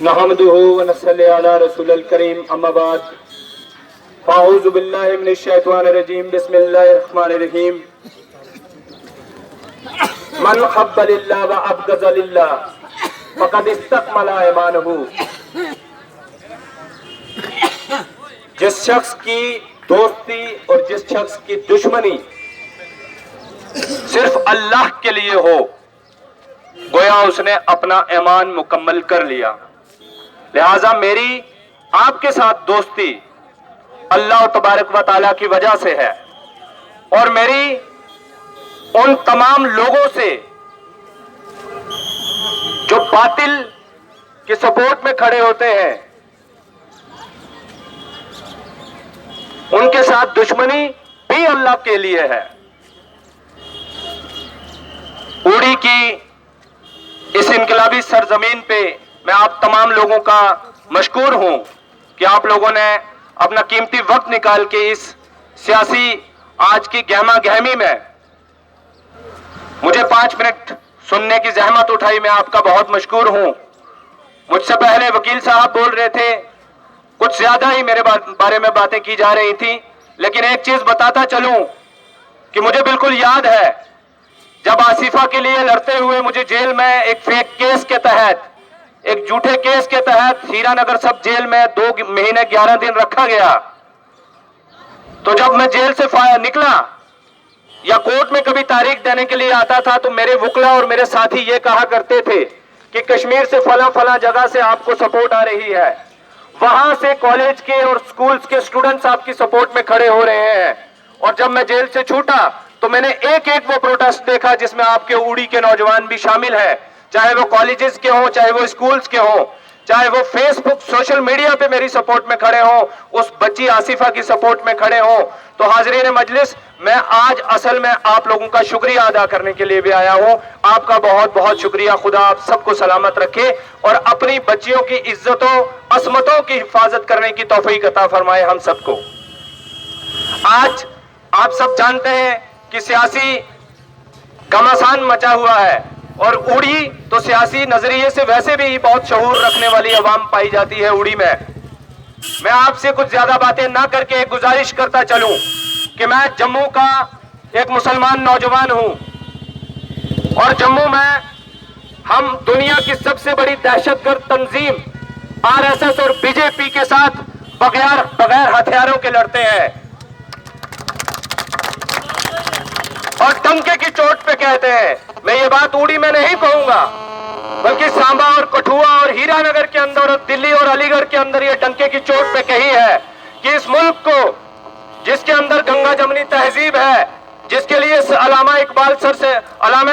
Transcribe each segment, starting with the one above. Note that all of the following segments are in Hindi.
नहमदुहु व नसल्ली अला रसूलिल करीम अम्मा बाद फ़अऊज़ु बिल्लाहि मिनश शैतानिर रजीम बिस्मिल्लाहिर रहमानिर रहीम मन हब्बा लिल्लाह व अबग़ज़ा लिल्लाह फ़क़द इस्तकमला ईमानहु। जिस शख्स की दोस्ती और जिस शख्स की दुश्मनी सिर्फ अल्लाह के लिए हो, गोया उसने अपना ईमान मुकम्मल कर लिया। लिहाजा मेरी आपके साथ दोस्ती अल्लाह तबारक व तआला की वजह से है, और मेरी उन तमाम लोगों से जो बातिल के सपोर्ट में खड़े होते हैं, उनके साथ दुश्मनी भी अल्लाह के लिए है। उड़ी की इस इनकलाबी सरजमीन पे मैं आप तमाम लोगों का मशकूर हूं कि आप लोगों ने अपना कीमती वक्त निकाल के इस सियासी आज की गहमा गहमी में मुझे 5 मिनट सुनने की जहमत उठाई। मैं आपका बहुत मशकूर हूं। मुझसे पहले वकील साहब बोल रहे थे, कुछ ज्यादा ही मेरे बारे में बातें की जा रही थी, लेकिन एक चीज बताता चलूं कि मुझे बिल्कुल याद है जब आसिफा के लिए लड़ते हुए मुझे जेल में एक फेक केस के तहत, एक झूठे केस के तहत हीरानगर सब जेल में 2 महीने 11 दिन रखा गया। तो जब मैं जेल से निकला या कोर्ट में कभी तारीख देने के लिए आता था, तो मेरे वकील और मेरे साथी ये कहा करते थे कि कश्मीर से फला जगह से आपको सपोर्ट आ रही है, वहां से कॉलेज के और स्कूल्स के स्टूडेंट्स आपकी सपोर्ट में खड़े हो रहे हैं। और जब मैं जेल से छूटा तो मैंने एक वो प्रोटेस्ट देखा जिसमें आपके उड़ी के नौजवान भी शामिल हैं, चाहे वो कॉलेजेस के हों, चाहे वो स्कूल्स के हों, चाहे वो फेसबुक सोशल मीडिया पे मेरी सपोर्ट में खड़े हों, उस बच्ची आसिफा की सपोर्ट में खड़े हों। तो हाज़रीन मजलिस, मैं आज असल में आप लोगों का शुक्रिया अदा करने के लिए भी आया हूं। आपका बहुत बहुत शुक्रिया। खुदा आप सबको सलामत रखे और अपनी बच्चियों की इज्जतों असमतों की हिफाजत करने की तौफीक अता फरमाए हम सबको। आज आप सब जानते हैं कि सियासी घमासान मचा हुआ है, और उड़ी तो सियासी नजरिए से वैसे भी बहुत शऊर रखने वाली अवाम पाई जाती है उड़ी में। मैं आपसे कुछ ज्यादा बातें ना करके एक गुजारिश करता चलूं कि मैं जम्मू का एक मुसलमान नौजवान हूं, और जम्मू में हम दुनिया की सबसे बड़ी दहशतगर्द तंजीम आरएसएस और बीजेपी के साथ बगैर हथियारों के लड़ते हैं, और डंके की चोट पे कहते हैं। मैं ये बात उड़ी में नहीं कहूंगा, बल्कि सांबा और कठुआ और हीरानगर के अंदर और दिल्ली और अलीगढ़ के अंदर ये डंके की चोट पे कही है कि इस मुल्क को, जिसके अंदर गंगा जमनी तहजीब है, जिसके लिए अल्लामा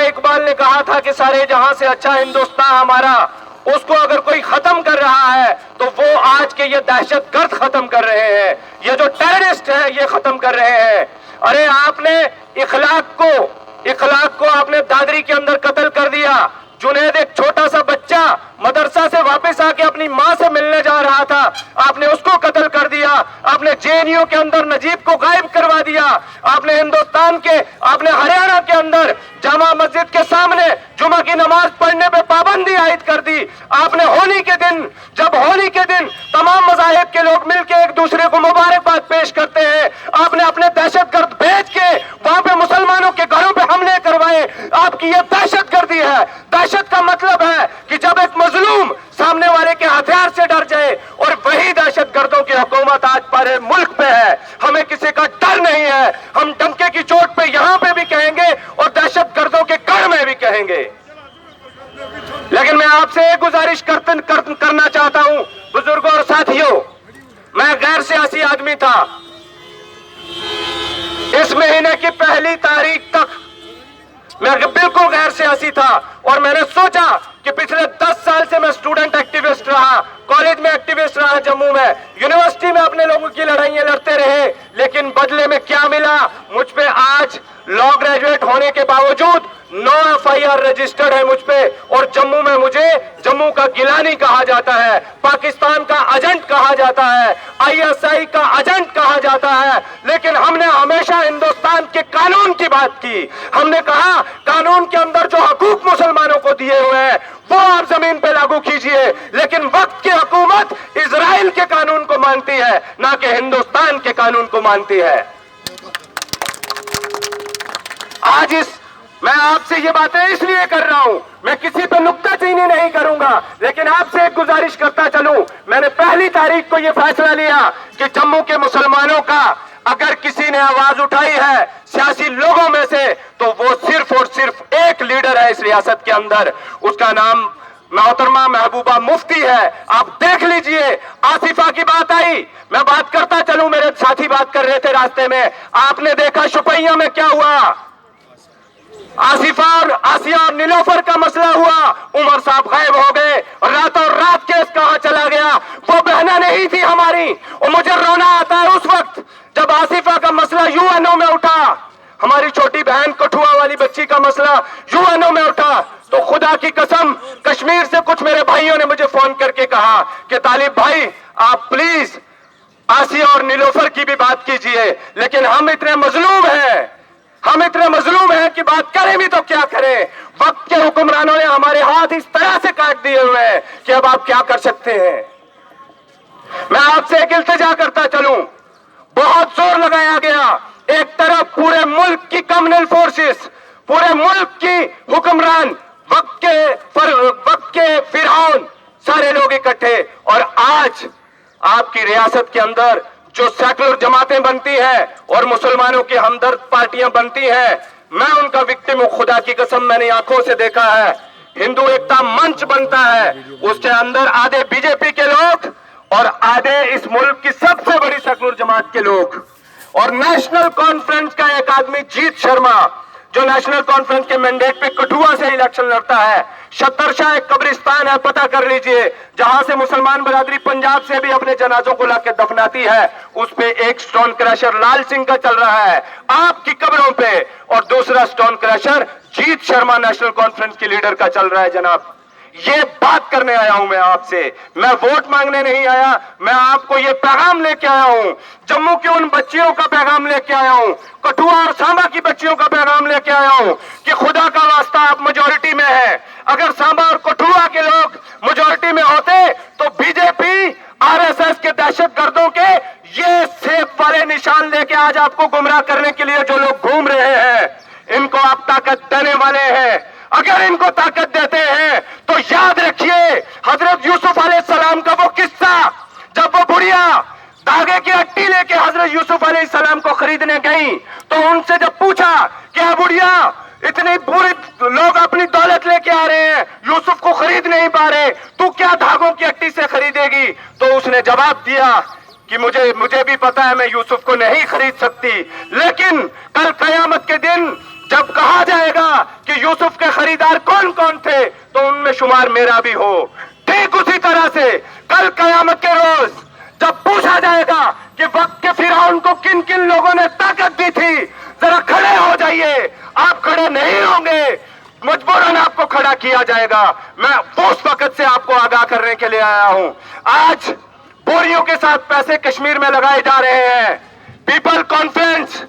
इकबाल ने कहा था कि सारे जहां से अच्छा हिंदुस्तान हमारा, उसको अगर कोई खत्म कर रहा है तो वो आज के ये दहशतगर्द खत्म कर रहे हैं, ये जो टेररिस्ट है ये खत्म कर रहे हैं। अरे आपने इखलाक को आपने दादरी के अंदर कत्ल कर दिया। जुनैद एक छोटा सा बच्चा मदरसा से वापस आके अपनी मां से मिलने जा रहा था, आपने उसको कत्ल कर दिया। आपने जेएनयू के अंदर नजीब को गायब करवा दिया। आपने हरियाणा के अंदर जामा मस्जिद के सामने जुमा की नमाज पढ़ने पे पाबंदी आयद कर दी। आपने होली के दिन तमाम मज़ाहिब के लोग मिलकर एक दूसरे को मुबारकबाद पेश करते हैं, आपने अपने दहशतगर्द भेज के वहां पे मुसलमानों के घरों पे हमले करवाए। आपकी ये दहशतगर्दी है। दहशत का मतलब है कि जब एक मजलूम सामने वाले के हथियार से डर जाए, और वही दहशतगर्दों की हुकूमत आज पूरे मुल्क पे है। हमें किसी का डर नहीं है। हम डंके की चोट पे यहां पे भी कहेंगे और दहशतगर्दों के गढ़ में भी कहेंगे। लेकिन मैं आपसे एक गुजारिश करना चाहता हूं बुजुर्गों और साथियों, मैं गैर सियासी आदमी था। इस महीने की 1 तारीख तक मैं बिल्कुल गैर सियासी था, और मैंने सोचा कि पिछले 10 साल से मैं स्टूडेंट एक्टिविस्ट रहा, कॉलेज में एक्टिविस्ट रहा, जम्मू में यूनिवर्सिटी में अपने लोगों की लड़ाइयां लड़ते रहे, लेकिन बदले में क्या मिला? मुझ पे आज लॉ ग्रेजुएट होने के बावजूद 9 FIR रजिस्टर्ड है मुझ पे, और जम्मू में मुझे जम्मू का गिलानी कहा जाता है, पाकिस्तान का एजेंट कहा जाता है, ISI का एजेंट कहा जाता है। लेकिन हमने हमेशा हिंदुस्तान के कानून की बात की। हमने कहा कानून के अंदर जो हकूक मुसलमानों को दिए हुए हैं वो आप जमीन पे लागू कीजिए, लेकिन वक्त है, ना कि हिंदुस्तान के कानून को मानती है। आज मैं आपसे ये बातें इसलिए कर रहा हूं, मैं किसी पे नुक्ताचीनी नहीं करूंगा, लेकिन आपसे एक गुजारिश करता चलूं। मैंने 1 तारीख को यह फैसला लिया कि जम्मू के मुसलमानों का अगर किसी ने आवाज उठाई है सियासी लोगों में से, तो वो सिर्फ और सिर्फ एक लीडर है इस रियासत के अंदर, उसका नाम मोहतरमा महबूबा मुफ्ती है। आप देख लीजिए, आसिफा की बात आई, मैं बात करता चलूं, मेरे साथी बात कर रहे थे रास्ते में, आपने देखा शुपैया में क्या हुआ, आसिफा और आसिया और नीलोफर का मसला हुआ, उमर साहब गायब हो गए और रातों रात केस कहां चला गया। वो बहना नहीं थी हमारी, और मुझे रोना आता है उस वक्त जब आसिफा का मसला यूएनओ में उठा, हमारी छोटी बहन कठुआ वाली बच्ची का मसला यूएनओ में उठा, तो खुदा की कसम कश्मीर से कुछ मेरे भाइयों ने मुझे फोन करके कहा कि तालिब भाई आप प्लीज आसिया और नीलोफर की भी बात कीजिए, लेकिन हम इतने मजलूम हैं, हम इतने मजलूम हैं कि बात करें भी तो क्या करें। वक्त के हुक्मरानों ने हमारे हाथ इस तरह से काट दिए हुए हैं कि अब आप क्या कर सकते हैं। मैं आपसे एक इल्तिजा करता चलूं, बहुत जोर लगाया गया, एक तरफ पूरे मुल्क की कम्युनल फोर्सेस, पूरे मुल्क की हुक्मरान, वक्त के फिरौन, सारे लोग इकट्ठे, और आज आपकी रियासत के अंदर जो सेकुलर जमातें बनती हैं और मुसलमानों की हमदर्द पार्टियां बनती हैं, मैं उनका विक्टिम हूं, खुदा की कसम मैंने आंखों से देखा है। हिंदू एकता मंच बनता है, उसके अंदर आधे बीजेपी के लोग और आधे इस मुल्क की सबसे बड़ी सेकुलर जमात के लोग, और नेशनल कॉन्फ्रेंस का एक आदमी जीत शर्मा जो नेशनल कॉन्फ्रेंस के मैंडेट पे कठुआ से इलेक्शन लड़ता है। शतरशाह एक कब्रिस्तान है, पता कर लीजिए, जहां से मुसलमान बरादरी पंजाब से भी अपने जनाजों को लाके दफनाती है, उस पे एक स्टोन क्रशर लाल सिंह का चल रहा है आपकी कब्रों पे, और दूसरा स्टोन क्रशर जीत शर्मा नेशनल कॉन्फ्रेंस के लीडर का चल रहा है। जनाब, ये बात करने आया हूं मैं आपसे, मैं वोट मांगने नहीं आया, मैं आपको ये पैगाम लेके आया हूं, जम्मू की उन बच्चियों का पैगाम लेके आया हूं, कठुआ और सांबा की बच्चियों का पैगाम लेके आया हूं कि खुदा का वास्ता आप मेजॉरिटी में है। अगर सांबा और कठुआ के लोग मेजॉरिटी में होते तो बीजेपी आरएसएस के दहशतगर्दों के ये सेब वाले निशान लेके आज आपको गुमराह करने के लिए जो लोग घूम रहे हैं, इनको आप ताकत देने वाले हैं। अगर इनको ताकत देते हैं तो याद रखिए हजरत यूसुफ अलैहिस्सलाम का वो किस्सा, जब वो बुढ़िया धागे की अट्टी लेके हजरत यूसुफ अलैहिस्सलाम को खरीदने गई, तो उनसे जब पूछा क्या बुढ़िया इतनी बुरी लोग अपनी दौलत लेके आ रहे हैं, यूसुफ को खरीद नहीं पा रहे, तू क्या धागों की अट्टी से खरीदेगी? तो उसने जवाब दिया कि मुझे भी पता है मैं यूसुफ को नहीं खरीद सकती, लेकिन कल कयामत के दिन जब कहा जाएगा कि यूसुफ के खरीदार कौन कौन थे, तो उनमें शुमार मेरा भी हो। ठीक उसी तरह से कल कयामत के रोज जब पूछा जाएगा कि वक्त के फिरौन को किन किन लोगों ने ताकत दी थी, जरा खड़े हो जाइए। आप खड़े नहीं होंगे, मजबूरन आपको खड़ा किया जाएगा। मैं उस वक्त से आपको आगाह करने के लिए आया हूं। आज बोरियों के साथ पैसे कश्मीर में लगाए जा रहे हैं। पीपल कॉन्फ्रेंस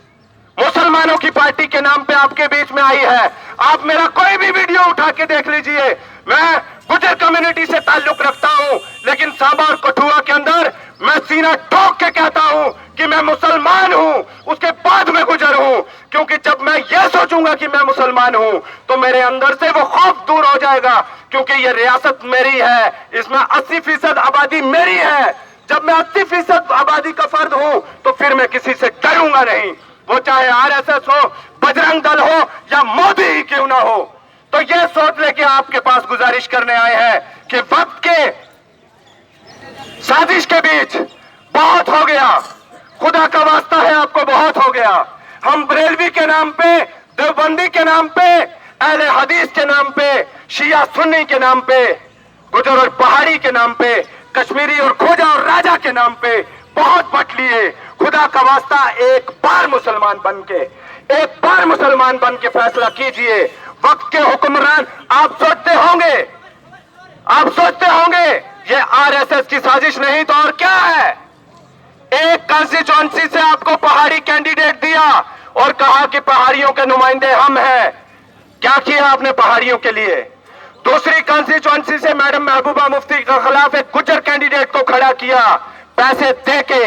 मुसलमानों की पार्टी के नाम पे आपके बीच में आई है। आप मेरा कोई भी वीडियो उठा के देख लीजिए, मैं गुजर कम्युनिटी से ताल्लुक रखता हूं, लेकिन सांबा और कठुआ के अंदर मैं सीना ठोक के कहता हूं कि मैं मुसलमान हूं, उसके बाद में गुजर हूं, क्योंकि जब मैं ये सोचूंगा कि मैं मुसलमान हूं तो मेरे अंदर से वो खौफ दूर हो जाएगा, क्योंकि ये रियासत मेरी है, इसमें 80% आबादी मेरी है। जब मैं 80% आबादी का फर्द हूं तो फिर मैं किसी से डरूंगा नहीं, वो चाहे आरएसएस हो, बजरंग दल हो या मोदी ही क्यों ना हो। तो ये सोच लेके आपके पास गुजारिश करने आए हैं कि वक्त के साजिश के बीच बहुत हो गया, खुदा का वास्ता है आपको बहुत हो गया। हम बरेलवी के नाम पे, देवबंदी के नाम पे, अहले हदीस के नाम पे, शिया सुन्नी के नाम पे, गुजर और पहाड़ी के नाम पे, कश्मीरी और खोजा और राजा के नाम पे बहुत बट लिए। खुदा का वास्ता एक बार मुसलमान बन के फैसला कीजिए। वक्त के हुक्मरान आप सोचते होंगे ये आरएसएस की साजिश नहीं तो और क्या है। एक कंस्टिट्यूएंसी से आपको पहाड़ी कैंडिडेट दिया और कहा कि पहाड़ियों के नुमाइंदे हम हैं। क्या किया आपने पहाड़ियों के लिए? दूसरी कंस्टिट्यूएंसी से मैडम महबूबा मुफ्ती के खिलाफ एक गुज्जर कैंडिडेट को खड़ा किया। पैसे देके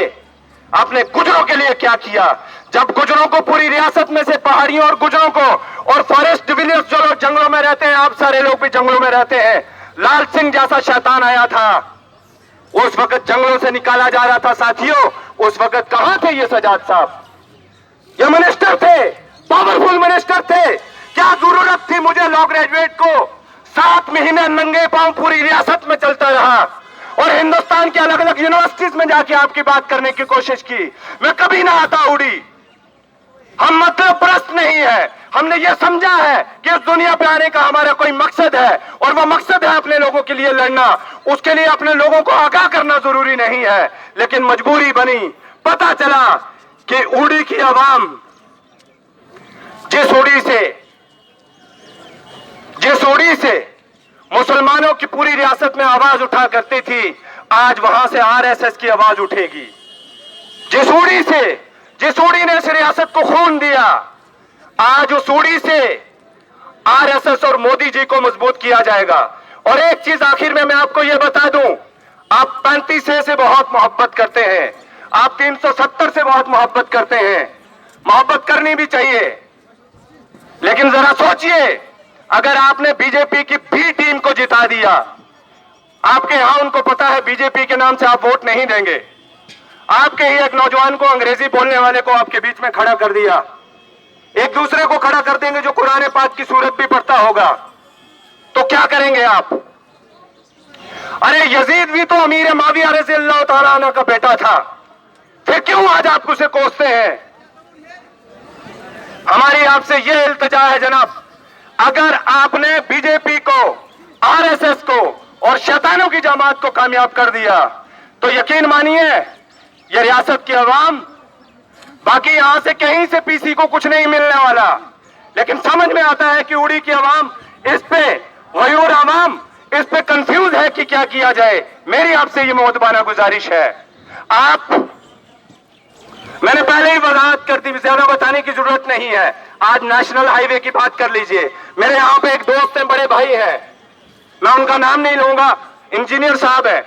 आपने गुजरों के लिए क्या किया? जब गुजरों को पूरी रियासत में से पहाड़ियों और गुजरों को और फॉरेस्ट विलेज जो लोग जंगलों में रहते हैं, आप सारे लोग भी जंगलों में रहते हैं, लाल सिंह जैसा शैतान आया था, उस वक्त जंगलों से निकाला जा रहा था। साथियों, उस वक्त कहां थे ये सजाद साहब? ये मिनिस्टर थे, पावरफुल मिनिस्टर थे। क्या जरूरत थी मुझे लॉ ग्रेजुएट को 7 महीने नंगे पांव पूरी रियासत में चलता रहा और हिंदुस्तान के अलग अलग यूनिवर्सिटीज में जाके आपकी बात करने की कोशिश की? मैं कभी ना आता उड़ी। हम मतलब प्रस्त नहीं है, हमने ये समझा है कि इस दुनिया पे आने का हमारा कोई मकसद है और वो मकसद है अपने लोगों के लिए लड़ना। उसके लिए अपने लोगों को आगाह करना जरूरी नहीं है, लेकिन मजबूरी बनी। पता चला कि उड़ी की आवाम जिस उड़ी से मुसलमानों की पूरी रियासत में आवाज उठा करती थी, आज वहां से आरएसएस की आवाज उठेगी। जिस उड़ी ने इस रियासत को खून दिया, आज उस उड़ी से आरएसएस और मोदी जी को मजबूत किया जाएगा। और एक चीज आखिर में मैं आपको यह बता दूं, आप 35 से बहुत मोहब्बत करते हैं, आप 370 से बहुत मोहब्बत करते हैं। मोहब्बत करनी भी चाहिए, लेकिन जरा सोचिए, अगर आपने बीजेपी की बी टीम को जिता दिया, आपके यहां उनको पता है बीजेपी के नाम से आप वोट नहीं देंगे, आपके ही एक नौजवान को, अंग्रेजी बोलने वाले को आपके बीच में खड़ा कर दिया, एक दूसरे को खड़ा कर देंगे जो कुरान पाक की सूरत भी पढ़ता होगा, तो क्या करेंगे आप? अरे यजीद भी तो अमीर माविया रज़ियल्लाहु तआला अन्हु का बेटा था, फिर क्यों आज आप उसे कोसते हैं? हमारी आपसे यह इल्तिजा है जनाब, अगर आपने बीजेपी को, आरएसएस को और शैतानों की जमात को कामयाब कर दिया, तो यकीन मानिए यह रियासत की आवाम, बाकी यहां से कहीं से पीसी को कुछ नहीं मिलने वाला। लेकिन समझ में आता है कि उड़ी की आवाम इस पे, गयूर आवाम इस पे कंफ्यूज है कि क्या किया जाए। मेरी आपसे ये मोहतबाना गुजारिश है, मैंने पहले ही वजाहत कर दी, ज्यादा बताने की जरूरत नहीं है। आज नेशनल हाईवे की बात कर लीजिए। मेरे यहाँ पे एक दोस्त हैं, बड़े भाई हैं, मैं उनका नाम नहीं लूंगा, इंजीनियर साहब है,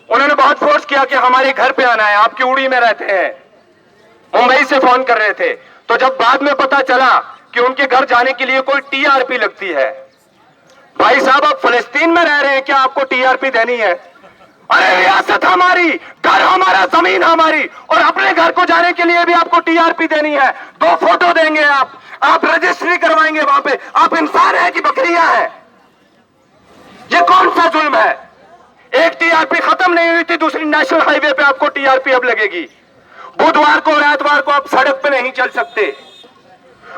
उन्होंने बहुत फोर्स किया कि हमारे घर पे आना है, आपकी उड़ी में रहते हैं, मुंबई से फोन कर रहे थे। तो जब बाद में पता चला कि उनके घर जाने के लिए कोई टीआरपी लगती है, भाई साहब आप फलस्तीन में रह रहे हैं, क्या आपको टीआरपी देनी है? अरे रियासत हमारी, घर हमारा, जमीन हमारी, और अपने घर को जाने के लिए भी आपको टीआरपी देनी है। 2 फोटो देंगे आप रजिस्ट्री करवाएंगे वहां पे, आप इंसान है कि बकरियां हैं? ये कौन सा जुल्म है? एक टीआरपी खत्म नहीं हुई थी, दूसरी नेशनल हाईवे पे आपको टीआरपी अब लगेगी। बुधवार को और एतवार को आप सड़क पे नहीं चल सकते,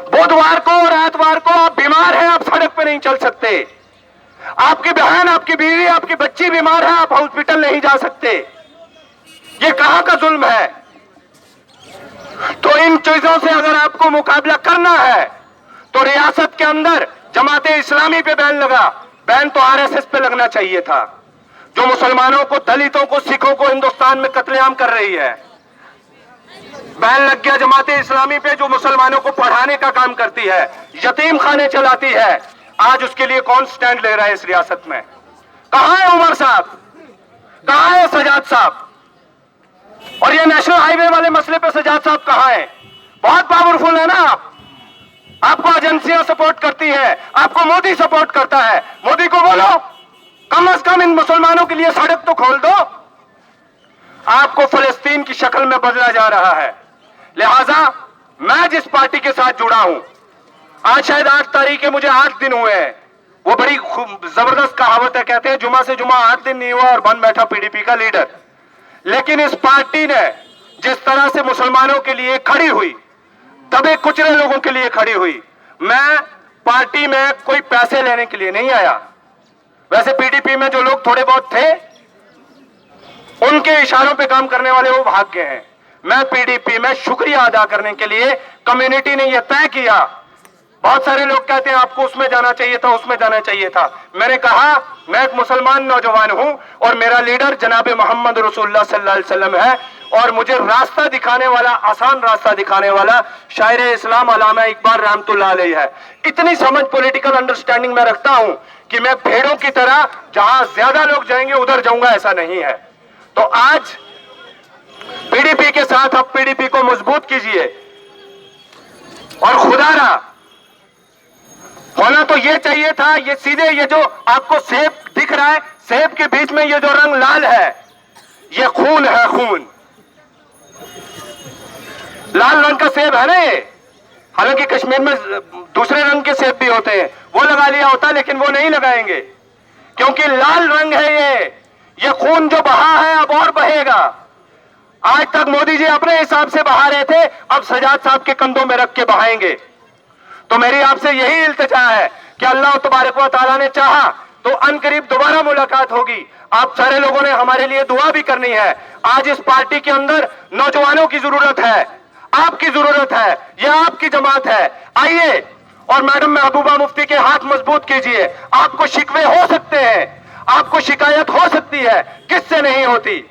बुधवार को और एतवार को आप बीमार हैं, आप सड़क पे नहीं चल सकते, आपकी बहन, आपकी बीवी, आपकी बच्ची बीमार है, आप हॉस्पिटल नहीं जा सकते। ये कहां का जुल्म है? तो इन चीजों से अगर आपको मुकाबला करना है तो रियासत के अंदर जमाते इस्लामी पे बैन लगा, बैन तो आरएसएस पे लगना चाहिए था, जो मुसलमानों को, दलितों को, सिखों को हिंदुस्तान में कत्लेआम कर रही है। बैन लग गया जमाते इस्लामी पे, जो मुसलमानों को पढ़ाने का काम करती है, यतीम खाने चलाती है। आज उसके लिए कौन स्टैंड ले रहा है इस रियासत में? कहां है उमर साहब, कहां है सजाद साहब? और ये नेशनल हाईवे वाले मसले पे सजाद साहब कहां है? बहुत पावरफुल है ना आपको एजेंसियां सपोर्ट करती है, आपको मोदी सपोर्ट करता है। मोदी को बोलो कम से कम इन मुसलमानों के लिए सड़क तो खोल दो। आपको फलस्तीन की शक्ल में बदला जा रहा है। लिहाजा मैं जिस पार्टी के साथ जुड़ा हूं, आज शायद 8 तारीख है, मुझे 8 दिन हुए हैं। वो बड़ी जबरदस्त कहावत है, कहते हैं जुमा से जुमा 8 दिन नहीं हुआ और बन बैठा पीडीपी का लीडर। लेकिन इस पार्टी ने जिस तरह से मुसलमानों के लिए खड़ी हुई, दबे कुचले लोगों के लिए खड़ी हुई, मैं पार्टी में कोई पैसे लेने के लिए नहीं आया। वैसे पीडीपी में जो लोग थोड़े बहुत थे, उनके इशारों पे काम करने वाले वो भाग गए हैं। मैं पीडीपी में शुक्रिया अदा करने के लिए, कम्युनिटी ने यह तय किया। बहुत सारे लोग कहते हैं आपको उसमें जाना चाहिए था, उसमें जाना चाहिए था। मैंने कहा मैं एक मुसलमान नौजवान हूं और मेरा लीडर जनाब मोहम्मद रसूलुल्लाह सल्लल्लाहु अलैहि वसल्लम है, और मुझे रास्ता दिखाने वाला, आसान रास्ता दिखाने वाला शायर इस्लाम अल्लामा इकबाल रहमतुल्लाह अलैह है। इतनी समझ, पॉलिटिकल अंडरस्टैंडिंग में रखता हूं कि मैं भेड़ों की तरह जहां ज्यादा लोग जाएंगे उधर जाऊंगा, ऐसा नहीं है। तो आज पीडीपी के साथ अब पीडीपी को मजबूत कीजिए। और खुदारा होना तो ये चाहिए था, ये सीधे ये जो आपको सेब दिख रहा है, सेब के बीच में ये जो रंग लाल है, ये खून है, खून। लाल रंग का सेब है ना ये। हालांकि कश्मीर में दूसरे रंग के सेब भी होते हैं, वो लगा लिया होता, लेकिन वो नहीं लगाएंगे क्योंकि लाल रंग है ये खून जो बहा है अब और बहेगा। आज तक मोदी जी अपने हिसाब से बहा रहे थे, अब सजाद साहब के कंधों में रख के बहाएंगे। तो मेरी आपसे यही इल्तिजा है कि अल्लाह तबारक व तआला ने चाहा तो अनकरीब दोबारा मुलाकात होगी। आप सारे लोगों ने हमारे लिए दुआ भी करनी है। आज इस पार्टी के अंदर नौजवानों की जरूरत है, आपकी जरूरत है, यह आपकी जमात है। आइए और मैडम महबूबा मुफ्ती के हाथ मजबूत कीजिए। आपको शिकवे हो सकते हैं, आपको शिकायत हो सकती है, किससे नहीं होती?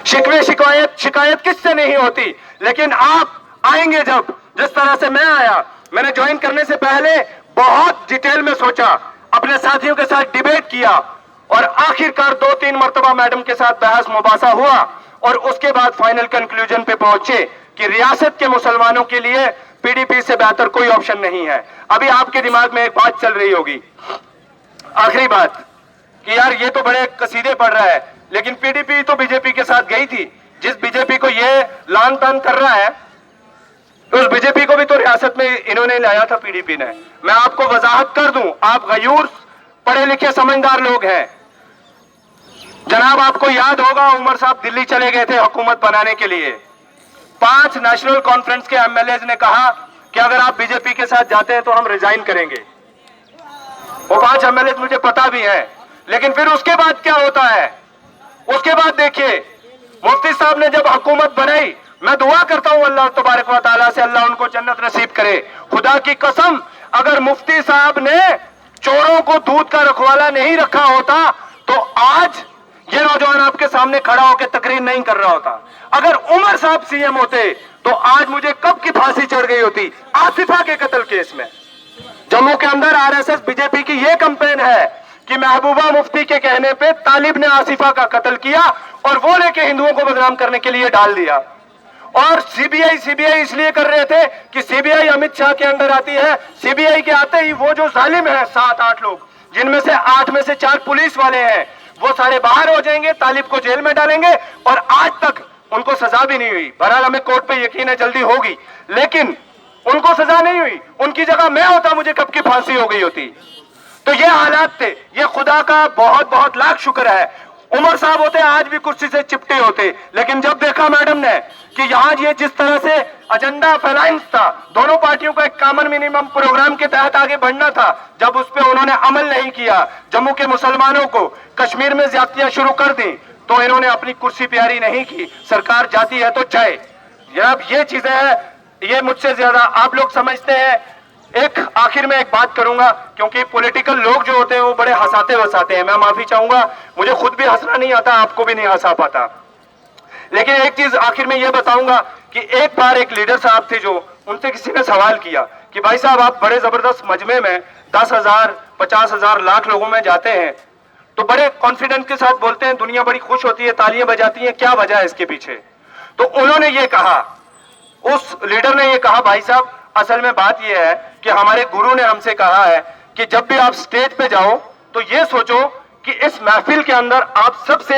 शिकवे शिकायत किससे नहीं होती? लेकिन आप आएंगे जब, जिस तरह से मैं आया, मैंने ज्वाइन करने से पहले बहुत डिटेल में सोचा, अपने साथियों के साथ डिबेट किया और आखिरकार 2-3 मरतबा मैडम के साथ बहस मुबासा हुआ और उसके बाद फाइनल कंक्लूजन पे पहुंचे कि रियासत के मुसलमानों के लिए पीडीपी से बेहतर कोई ऑप्शन नहीं है। अभी आपके दिमाग में एक बात चल रही होगी, आखिरी बात, कि यार ये तो बड़े कसीदे पढ़ रहा है, लेकिन पीडीपी तो बीजेपी के साथ गई थी। जिस बीजेपी को ये लान तान कर रहा है, उस बीजेपी को भी तो रियासत में इन्होंने लाया था पीडीपी ने। मैं आपको वजाहत कर दूं, आप गयूर पढ़े लिखे समझदार लोग हैं। जनाब आपको याद होगा उमर साहब दिल्ली चले गए थे हुकूमत बनाने के लिए। 5 नेशनल कॉन्फ्रेंस के एमएलए ने कहा कि अगर आप बीजेपी के साथ जाते हैं तो हम रिजाइन करेंगे। वो 5 एमएलए मुझे पता भी है, लेकिन फिर उसके बाद क्या होता है? उसके बाद देखिए, मुफ्ती साहब ने जब हुकूमत बनाई, मैं दुआ करता हूं अल्लाह तबारक व तआला से अल्लाह उनको जन्नत नसीब करे। खुदा की कसम, अगर मुफ्ती साहब ने चोरों को दूध का रखवाला नहीं रखा होता तो आज ये नौजवान आपके सामने खड़ा होकर तकरीर नहीं कर रहा होता। अगर उमर साहब सीएम होते तो आज मुझे कब की फांसी चढ़ गई होती, आसिफा के कत्ल केस में। जम्मू के अंदर आरएसएस बीजेपी की यह कैंपेन है कि महबूबा मुफ्ती के कहने पे तालिब ने आसिफा का कत्ल किया और वो लेके हिंदुओं को बदनाम करने के लिए डाल दिया। और सीबीआई इसलिए कर रहे थे कि सीबीआई अमित शाह के अंदर आती है। सीबीआई के आते ही वो जो जालिम है 7-8 लोग, जिनमें से 8 में से 4 पुलिस वाले हैं, वो सारे बाहर हो जाएंगे, तालिब को जेल में डालेंगे और आज तक उनको सजा भी नहीं हुई। बहरहाल हमें कोर्ट पे यकीन है जल्दी होगी, लेकिन उनको सजा नहीं हुई। उनकी जगह मैं होता, मुझे कब की फांसी हो गई होती। तो ये हालात थे। ये खुदा का बहुत बहुत लाख शुक्र है, उमर साहब होते आज भी कुर्सी से चिपटे होते। लेकिन जब देखा मैडम ने कि यहाँ ये जिस तरह से एजेंडा फैलाइंस था, दोनों पार्टियों को एक कॉमन मिनिमम प्रोग्राम के तहत आगे बढ़ना था, जब उस पर उन्होंने अमल नहीं किया, जम्मू के मुसलमानों को कश्मीर में ज्यादतियां शुरू कर दी, तो इन्होंने अपनी कुर्सी प्यारी नहीं की। सरकार जाती है तो जाए। जनाब ये चीजें हैं, ये मुझसे ज्यादा आप लोग समझते हैं। एक आखिर में एक बात करूंगा, क्योंकि पॉलिटिकल लोग जो होते हैं वो बड़े हंसाते वसाते हैं। मैं माफी चाहूंगा, मुझे खुद भी हंसना नहीं आता, आपको भी नहीं हंसा पाता। लेकिन एक चीज आखिर में यह बताऊंगा कि एक बार एक लीडर साहब थे, जो उनसे किसी ने सवाल किया कि भाई साहब आप बड़े जबरदस्त मजमे में 10,000, 50,000, लाख लोगों में जाते हैं, तो बड़े कॉन्फिडेंस के साथ बोलते हैं, दुनिया बड़ी खुश होती है, तालियां बजाती है, क्या वजह है इसके पीछे? तो उन्होंने ये कहा, उस लीडर ने ये कहा, भाई साहब असल में बात यह है कि हमारे गुरु ने हमसे कहा है कि जब भी आप स्टेज पे जाओ तो ये सोचो कि इस महफिल के अंदर आप सबसे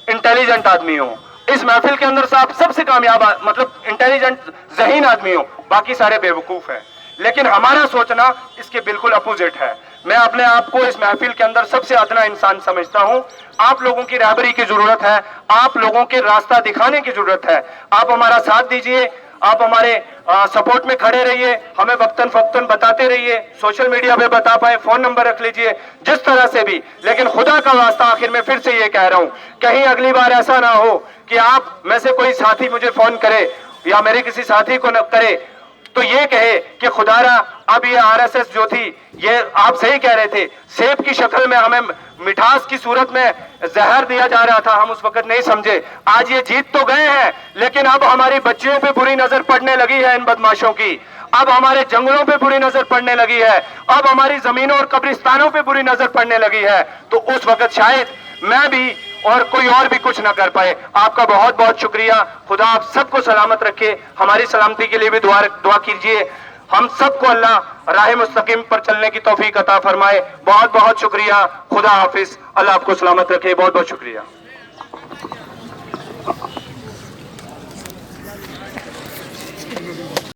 इंटेलिजेंट आदमी हो, इस महफिल के अंदर से आप सबसे कामयाब, मतलब इंटेलिजेंट ज़हीन आदमी हो, बाकी सारे बेवकूफ हैं। लेकिन हमारा सोचना इसके बिल्कुल अपोजिट है। मैं अपने आप को इस महफिल के अंदर सबसे अदना इंसान समझता हूं। आप लोगों की रहबरी की जरूरत है, आप लोगों के रास्ता दिखाने की जरूरत है। आप हमारा साथ दीजिए, आप हमारे सपोर्ट में खड़े रहिए, हमें वक्तन फक्तन बताते रहिए, सोशल मीडिया पे बता पाए, फोन नंबर रख लीजिए, जिस तरह से भी। लेकिन खुदा का वास्ता आखिर में फिर से ये कह रहा हूं, कहीं अगली बार ऐसा ना हो कि आप में से कोई साथी मुझे फोन करे या मेरे किसी साथी को न करे तो ये कहे कि खुदारा अब ये आरएसएस जो थी, ये आप सही कह रहे थे, सेब की शक्ल में हमें मिठास की सूरत में जहर दिया जा रहा था, हम उस वक्त नहीं समझे। आज ये जीत तो गए हैं, लेकिन अब हमारी बच्चियों पे बुरी नजर पड़ने लगी है इन बदमाशों की, अब हमारे जंगलों पे बुरी नजर पड़ने लगी है, अब हमारी जमीनों और कब्रिस्तानों पे बुरी नजर पड़ने लगी है। तो उस वक्त शायद मैं भी और कोई और भी कुछ ना कर पाए। आपका बहुत बहुत शुक्रिया। खुदा आप सबको सलामत रखे। हमारी सलामती के लिए भी दुआ कीजिए। हम सबको अल्लाह राह मुस्तकीम पर चलने की तौफीक अता फरमाए। बहुत बहुत शुक्रिया। खुदा हाफिज। अल्लाह आपको सलामत रखे। बहुत बहुत शुक्रिया।